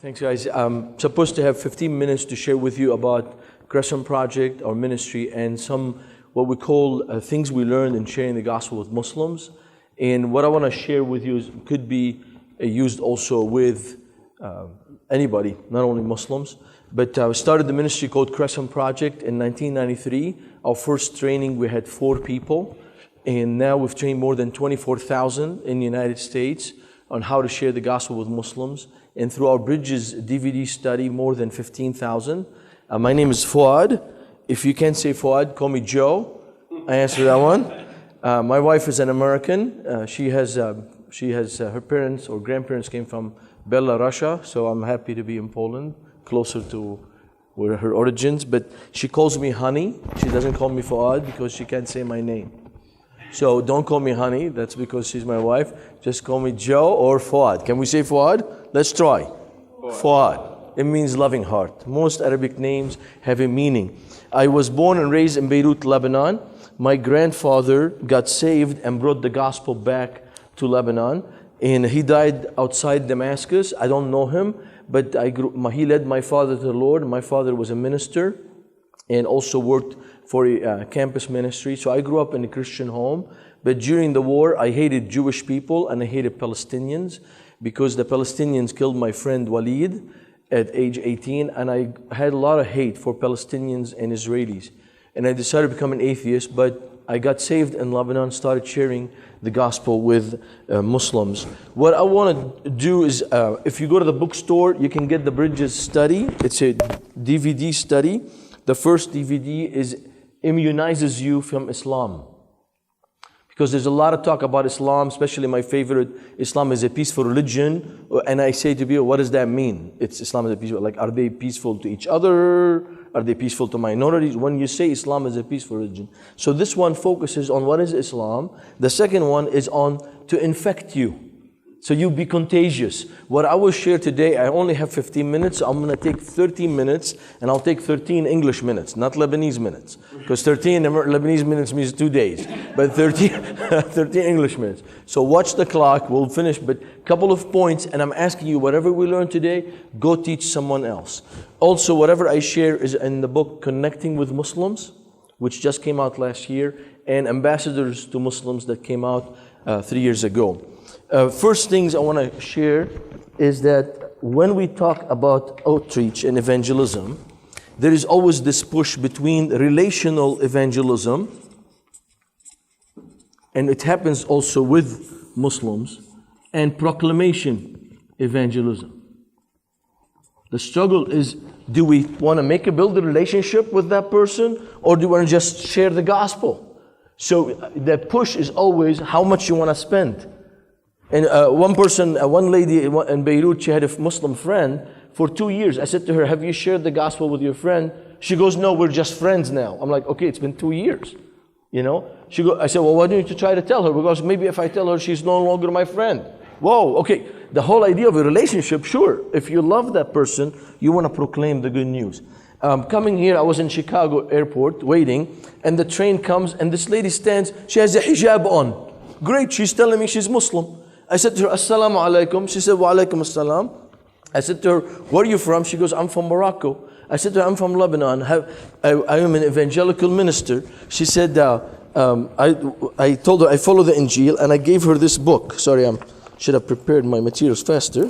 Thanks, guys. I'm supposed to have 15 minutes to share with you about Crescent Project, our ministry, and some what we call things we learned in sharing the gospel with Muslims. And what I want to share with you could be used also with anybody, not only Muslims. But I started the ministry called Crescent Project in 1993. Our first training, we had 4 people. And now we've trained more than 24,000 in the United States on how to share the gospel with Muslims. And through our Bridges DVD study, more than 15,000. My name is Fouad. If you can't say Fouad, call me Joe. I answer that one. My wife is an American. She has her parents or grandparents came from Bela, Russia. So I'm happy to be in Poland, closer to where her origins. But she calls me Honey. She doesn't call me Fouad because she can't say my name. So don't call me Honey. That's because she's my wife. Just call me Joe or Fouad. Can we say Fouad? Let's try. Fouad. It means loving heart. Most Arabic names have a meaning. I was born and raised in Beirut, Lebanon. My grandfather got saved and brought the gospel back to Lebanon. And he died outside Damascus. I don't know him, but he led my father to the Lord. My father was a minister and also worked for a campus ministry. So I grew up in a Christian home. But during the war, I hated Jewish people and I hated Palestinians because the Palestinians killed my friend Walid at age 18. And I had a lot of hate for Palestinians and Israelis. And I decided to become an atheist, but I got saved in Lebanon, started sharing the gospel with Muslims. What I want to do is, if you go to the bookstore, you can get the Bridges study. It's a DVD study. The first DVD immunizes you from Islam. Because there's a lot of talk about Islam, especially my favorite, Islam is a peaceful religion. And I say to people, what does that mean? Islam is a peaceful, like, are they peaceful to each other? Are they peaceful to minorities? When you say Islam is a peaceful religion. So this one focuses on what is Islam. The second one is on to infect you. So you be contagious. What I will share today, I only have 15 minutes. So I'm going to take 13 minutes and I'll take 13 English minutes, not Lebanese minutes. Because 13 Lebanese minutes means 2 days. But 13 English minutes. So watch the clock. We'll finish. But a couple of points. And I'm asking you, whatever we learn today, go teach someone else. Also, whatever I share is in the book Connecting with Muslims, which just came out last year, and Ambassadors to Muslims that came out 3 years ago. First things I want to share is that when we talk about outreach and evangelism, there is always this push between relational evangelism, and it happens also with Muslims, and proclamation evangelism. The struggle is, do we want to build a relationship with that person, or do we want to just share the gospel? So the push is always how much you want to spend. And one lady in Beirut, she had a Muslim friend for 2 years. I said to her, have you shared the gospel with your friend? She goes, no, we're just friends now. I'm like, okay, it's been 2 years. I said, well, why don't you try to tell her? Because maybe if I tell her, she's no longer my friend. Whoa, okay. The whole idea of a relationship, sure. If you love that person, you want to proclaim the good news. Coming here, I was in Chicago airport waiting, and the train comes, and this lady stands. She has a hijab on. Great, she's telling me she's Muslim. I said to her, Assalamu alaikum. She said, Wa alaikum assalam. I said to her, where are you from? She goes, I'm from Morocco. I said to her, I'm from Lebanon. I am an evangelical minister. She said, I told her I follow the Injil, and I gave her this book. Sorry, I should have prepared my materials faster.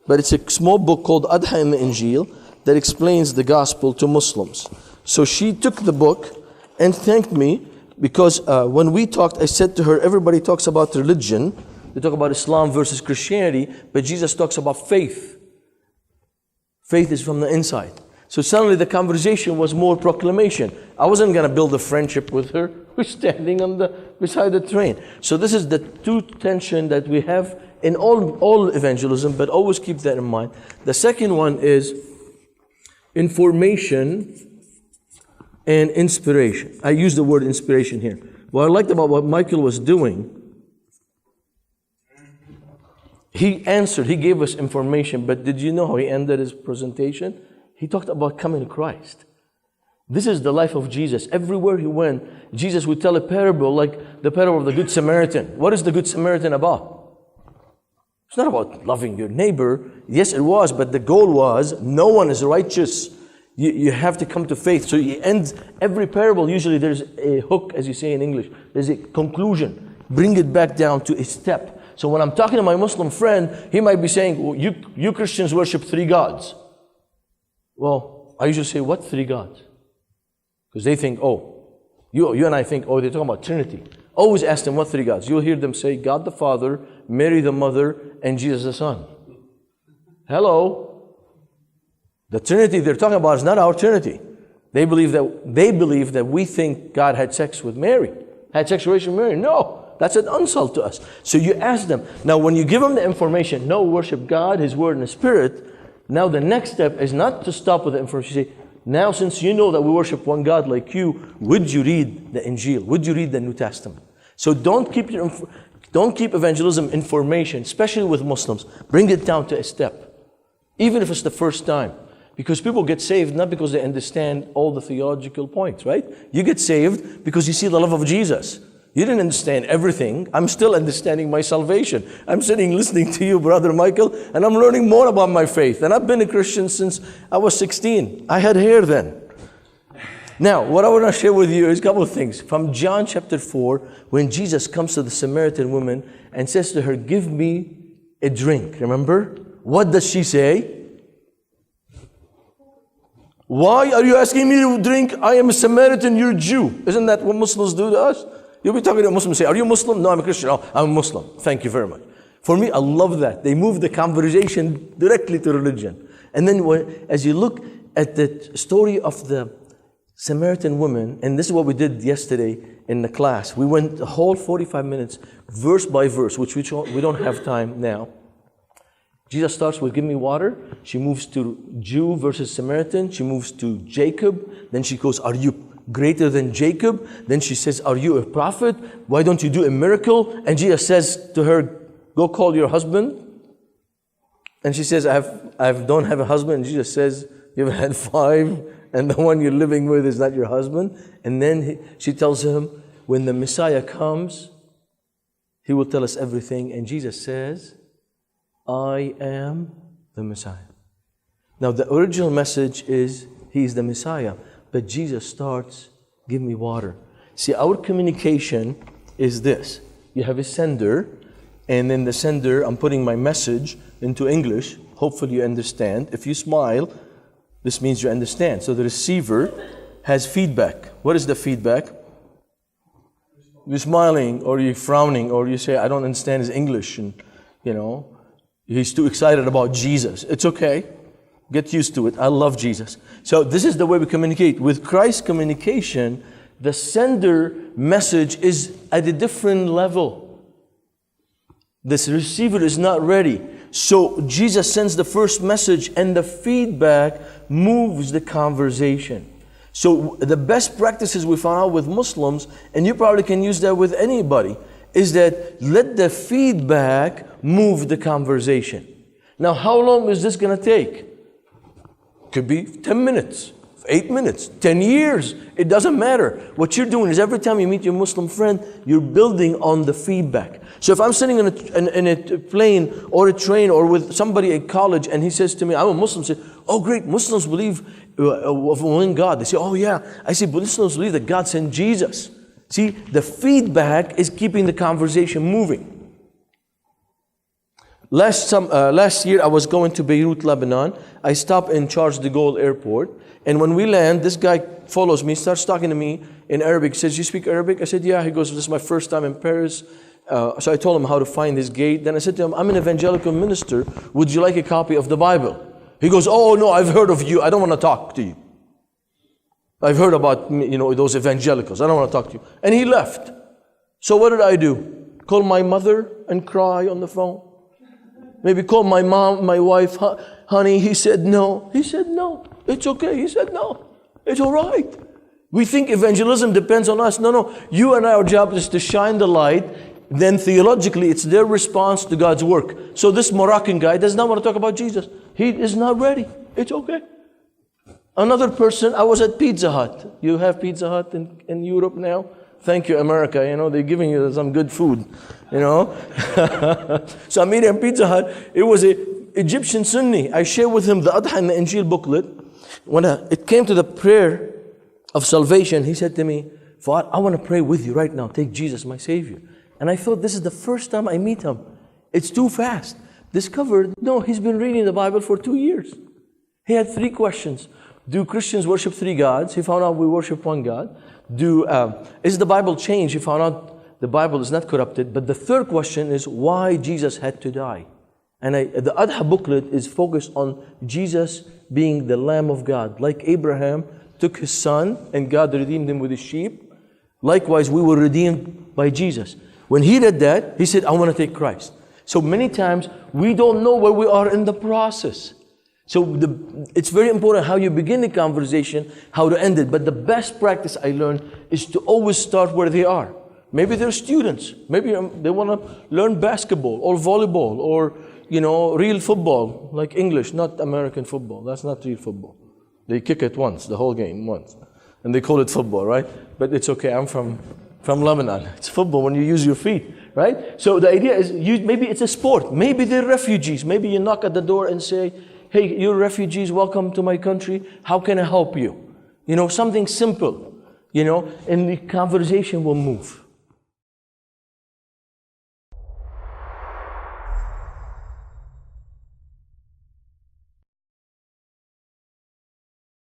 But it's a small book called Adha in the Injil that explains the gospel to Muslims. So she took the book and thanked me because when we talked, I said to her, everybody talks about religion. They talk about Islam versus Christianity, but Jesus talks about faith. Faith is from the inside. So suddenly the conversation was more proclamation. I wasn't going to build a friendship with her. We're standing beside the train. So this is the two tension that we have in all evangelism, but always keep that in mind. The second one is information and inspiration. I use the word inspiration here. What I liked about what Michael was doing, he answered, he gave us information, but did you know how he ended his presentation? He talked about coming to Christ. This is the life of Jesus. Everywhere he went, Jesus would tell a parable like the parable of the Good Samaritan. What is the Good Samaritan about? It's not about loving your neighbor. Yes, it was, but the goal was no one is righteous. You have to come to faith. So you end every parable. Usually there's a hook, as you say in English. There's a conclusion. Bring it back down to a step. So when I'm talking to my Muslim friend, he might be saying, well, you Christians worship 3 gods. Well, I usually say, what 3 gods? Because they think, you and I think, they're talking about Trinity. Always ask them, what 3 gods? You'll hear them say, God the Father, Mary the Mother, and Jesus the Son. Hello. The Trinity they're talking about is not our Trinity. They believe that we think God had sex with Mary, had sexual relation with Mary. No, that's an insult to us. So you ask them. Now when you give them the information, no, worship God, His Word, and His Spirit, now the next step is not to stop with the information. You say, now since you know that we worship one God like you, would you read the Injil? Would you read the New Testament? So don't keep evangelism information, especially with Muslims. Bring it down to a step, even if it's the first time. Because people get saved not because they understand all the theological points, right? You get saved because you see the love of Jesus. You didn't understand everything. I'm still understanding my salvation. I'm sitting listening to you, Brother Michael, and I'm learning more about my faith. And I've been a Christian since I was 16. I had hair then. Now, what I want to share with you is a couple of things. From John chapter 4, when Jesus comes to the Samaritan woman and says to her, give me a drink. Remember? What does she say? Why are you asking me to drink? I am a Samaritan, you're a Jew. Isn't that what Muslims do to us? You'll be talking to a Muslim and say, are you Muslim? No, I'm a Christian. Oh, I'm a Muslim. Thank you very much. For me, I love that. They move the conversation directly to religion. And then as you look at the story of the Samaritan woman, and this is what we did yesterday in the class. We went the whole 45 minutes, verse by verse, which we don't have time now. Jesus starts with, give me water. She moves to Jew versus Samaritan. She moves to Jacob. Then she goes, are you greater than Jacob? Then she says, are you a prophet? Why don't you do a miracle? And Jesus says to her, go call your husband. And she says, I don't have a husband. And Jesus says, you've had 5, and the one you're living with is not your husband. And then she tells him, when the Messiah comes, He will tell us everything. And Jesus says, I am the Messiah. Now the original message is He is the Messiah, but Jesus starts, give me water. See, our communication is this. You have a sender, and then the sender, I'm putting my message into English. Hopefully you understand. If you smile, this means you understand. So the receiver has feedback. What is the feedback? You're smiling, or you're frowning, or you say, I don't understand his English, and he's too excited about Jesus. It's okay. Get used to it. I love Jesus. So this is the way we communicate. With Christ's communication, the sender message is at a different level. This receiver is not ready. So Jesus sends the first message, and the feedback moves the conversation. So the best practices we found out with Muslims, and you probably can use that with anybody, is that let the feedback move the conversation. Now, how long is this going to take? Could be 10 minutes, 8 minutes, 10 years. It doesn't matter. What you're doing is every time you meet your Muslim friend, you're building on the feedback. So if I'm sitting in a plane or a train or with somebody at college and he says to me, I'm a Muslim, I say, oh great, Muslims believe of one God. They say, oh yeah. I say, but Muslims believe that God sent Jesus. See, the feedback is keeping the conversation moving. Last year I was going to Beirut, Lebanon. I stopped in Charles de Gaulle airport. And when we land, this guy follows me, starts talking to me in Arabic. He says, you speak Arabic? I said, yeah. He goes, this is my first time in Paris. So I told him how to find his gate. Then I said to him, I'm an evangelical minister. Would you like a copy of the Bible? He goes, oh no, I've heard of you. I don't want to talk to you. I've heard about those evangelicals. I don't want to talk to you. And he left. So what did I do? Call my mother and cry on the phone? Maybe call my mom, my wife, honey. He said no. He said no. It's okay. He said no. It's all right. We think evangelism depends on us. No. You and our job is to shine the light. Then theologically, it's their response to God's work. So this Moroccan guy does not want to talk about Jesus. He is not ready. It's okay. Another person, I was at Pizza Hut. You have Pizza Hut in Europe now? Thank you, America. They're giving you some good food, So I'm eating Pizza Hut. It was an Egyptian Sunni. I shared with him the Adha and the Injil booklet. When it came to the prayer of salvation, he said to me, Fouad, I want to pray with you right now. Take Jesus, my Savior. And I thought, this is the first time I meet him. It's too fast. Discovered, no, he's been reading the Bible for 2 years. He had 3 questions. Do Christians worship 3 gods? He found out we worship 1 God. Is the Bible changed? He found out the Bible is not corrupted. But the third question is why Jesus had to die. And the Adha booklet is focused on Jesus being the Lamb of God. Like Abraham took his son and God redeemed him with his sheep. Likewise, we were redeemed by Jesus. When he did that, he said, I want to take Christ. So many times, we don't know where we are in the process. So it's very important how you begin the conversation, how to end it. But the best practice I learned is to always start where they are. Maybe they're students. Maybe they want to learn basketball or volleyball or, real football, like English, not American football. That's not real football. They kick it once, the whole game once. And they call it football, right? But it's okay, I'm from Lebanon. It's football when you use your feet, right? So the idea is, maybe it's a sport. Maybe they're refugees. Maybe you knock at the door and say, hey, you're refugees, welcome to my country. How can I help you? Something simple, and the conversation will move.